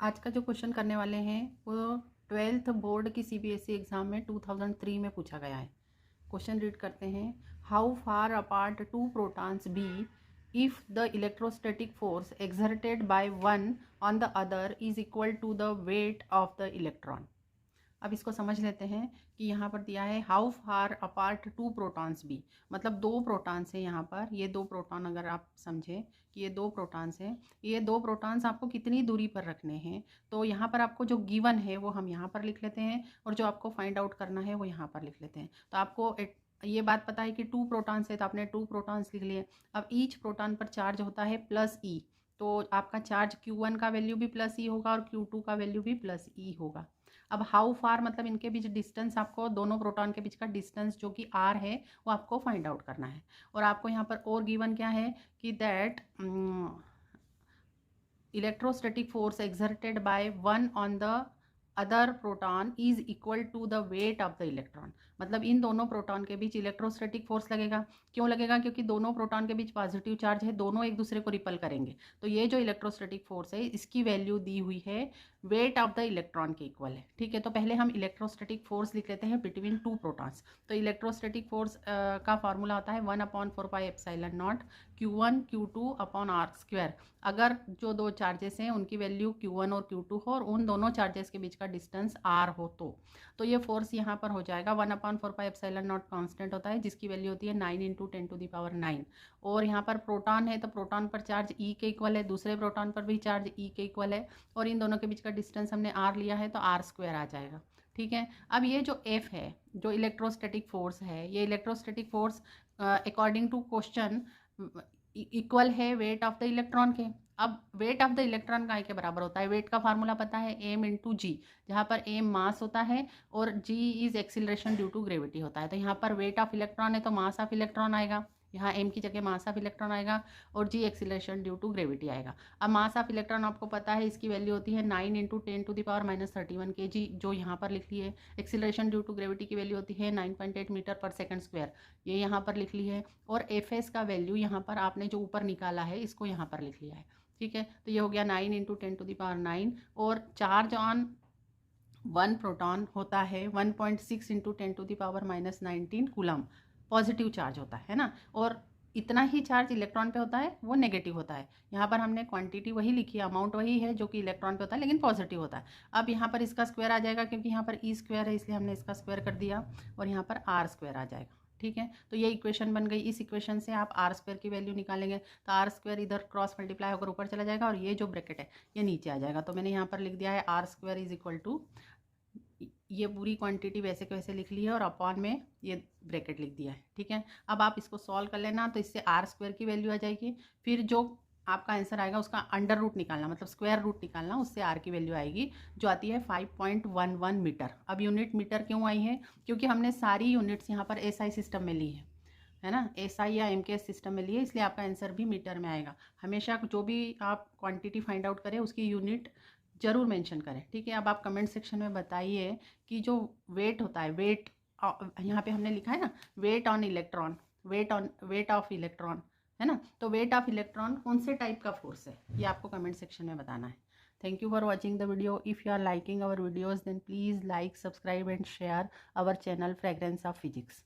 आज का जो क्वेश्चन करने वाले हैं वो 12th बोर्ड की सीबीएसई एग्ज़ाम में 2003 में पूछा गया है। क्वेश्चन रीड करते हैं। How far apart two protons be if the electrostatic force exerted by one on the other is equal to the weight of the electron. अब इसको समझ लेते हैं कि यहाँ पर दिया है how far apart two protons be, मतलब दो प्रोटॉन्स हैं यहाँ पर। ये दो प्रोटॉन, अगर आप समझें कि ये दो प्रोटॉन्स हैं, ये दो प्रोटॉन्स आपको कितनी दूरी पर रखने हैं, तो यहाँ पर आपको जो गिवन है वो हम यहाँ पर लिख लेते हैं और जो आपको फाइंड आउट करना है वो यहाँ पर लिख लेते हैं। तो आपको ये बात पता है कि टू प्रोटॉन्स है तो आपने टू प्रोटॉन्स लिख लिए। अब ईच प्रोटॉन पर चार्ज होता है प्लस ई, तो आपका चार्ज Q1 का वैल्यू भी प्लस ई होगा और Q2 का वैल्यू भी प्लस ई होगा। अब हाउ फार मतलब इनके बीच डिस्टेंस, आपको दोनों प्रोटॉन के बीच का डिस्टेंस जो कि आर है वो आपको फाइंड आउट करना है। और आपको यहाँ पर और गिवन क्या है कि that electrostatic force exerted by one on the other proton is equal to the weight of the electron. मतलब इन दोनों प्रोटॉन के बीच इलेक्ट्रोस्टैटिक फोर्स लगेगा। क्यों लगेगा? क्योंकि दोनों प्रोटॉन के बीच पॉजिटिव चार्ज है, दोनों एक दूसरे को रिपल करेंगे। तो ये जो इलेक्ट्रोस्टैटिक फोर्स है इसकी वैल्यू दी हुई है वेट ऑफ द इलेक्ट्रॉन के इक्वल है। ठीक है, तो पहले हम इलेक्ट्रोस्टैटिक फोर्स लिख लेते हैं बिटवीन टू प्रोटॉन्स। तो इलेक्ट्रोस्टैटिक फोर्स का फॉर्मूला होता है 1/4πε0 Q1 Q2 upon are square. अगर जो दो चार्जेस हैं उनकी वैल्यू Q1 और Q2 हो और उन दोनों चार्जेस के बीच का डिस्टेंस R हो तो ये फोर्स यहाँ पर हो जाएगा 1/4πε0 कांस्टेंट होता है जिसकी वैल्यू होती है 9 × 10⁹। और यहाँ पर प्रोटॉन है तो प्रोटॉन पर चार्ज E के इक्वल है, दूसरे प्रोटॉन पर भी चार्ज E के इक्वल है और इन दोनों के बीच का डिस्टेंस हमने R लिया है तो R स्क्वायर आ जाएगा। ठीक है, अब ये जो F है, जो इलेक्ट्रोस्टैटिक फोर्स है, ये electrostatic force according to question equal है वेट ऑफ द इलेक्ट्रॉन के। अब वेट ऑफ द इलेक्ट्रॉन का के बराबर होता है, वेट का फार्मूला पता है m × g, जहाँ पर m मास होता है और g is acceleration due to gravity होता है। तो यहाँ पर वेट ऑफ इलेक्ट्रॉन है तो मास ऑफ इलेक्ट्रॉन आएगा, यहाँ m की जगह मास ऑफ इलेक्ट्रॉन आएगा और g acceleration due to gravity आएगा। अब मास ऑफ इलेक्ट्रॉन आपको पता है इसकी वैल्यू होती है 9 × 10⁻³ kg, जो यहाँ पर लिख ली है। एक्सिलरेशन ड्यू टू ग्रेविटी की वैल्यू होती है 9.8 मीटर पर सेकंड स्क्वायर, ये यहाँ पर लिख ली है। और Fs का वैल्यू यहाँ पर आपने जो ऊपर निकाला है इसको यहाँ पर लिख लिया है। ठीक है, तो ये हो गया 9 × 10⁹ और चार्ज ऑन वन प्रोटॉन होता है 1.6 × 10⁻⁻19 कूलम, पॉजिटिव चार्ज होता है ना। और इतना ही चार्ज इलेक्ट्रॉन पे होता है वो नेगेटिव होता है। यहाँ पर हमने क्वांटिटी वही लिखी है, अमाउंट वही है जो कि इलेक्ट्रॉन पे होता है लेकिन पॉजिटिव होता है। अब यहाँ पर इसका स्क्वायर आ जाएगा क्योंकि यहाँ पर ई स्क्वायर है इसलिए हमने इसका स्क्वायर कर दिया और यहाँ पर आर स्क्वायर आ जाएगा। ठीक है, तो ये इक्वेशन बन गई। इस इक्वेशन से आप आर स्क्वायर की वैल्यू निकालेंगे तो आर स्क्वायर इधर क्रॉस मल्टीप्लाई होकर ऊपर चला जाएगा और ये जो ब्रैकेट है ये नीचे आ जाएगा। तो मैंने यहाँ पर लिख दिया है R square is equal to, ये पूरी क्वांटिटी वैसे के वैसे लिख ली है और अपॉन में ये ब्रैकेट लिख दिया है। ठीक है, अब आप इसको सॉल्व कर लेना तो इससे आर स्क्वायर की वैल्यू आ जाएगी। फिर जो आपका आंसर आएगा उसका अंडर रूट निकालना, मतलब स्क्वायर रूट निकालना, उससे आर की वैल्यू आएगी जो आती है 5.11 मीटर। अब यूनिट मीटर क्यों आई है? क्योंकि हमने सारी यूनिट्स यहाँ पर SI सिस्टम में ली है ना, SI या MKS सिस्टम में लिए, इसलिए आपका आंसर भी मीटर में आएगा। हमेशा जो भी आप क्वांटिटी फाइंड आउट करें उसकी यूनिट जरूर मेंशन करें। ठीक है, अब आप कमेंट सेक्शन में बताइए कि जो वेट होता है, वेट यहाँ पे हमने लिखा है ना weight on electron, weight of electron है ना, तो वेट ऑफ इलेक्ट्रॉन कौन से टाइप का फोर्स है ये आपको कमेंट सेक्शन में बताना है। Thank you for watching the video. If you are liking our videos then please like, subscribe and share our channel fragrance of physics.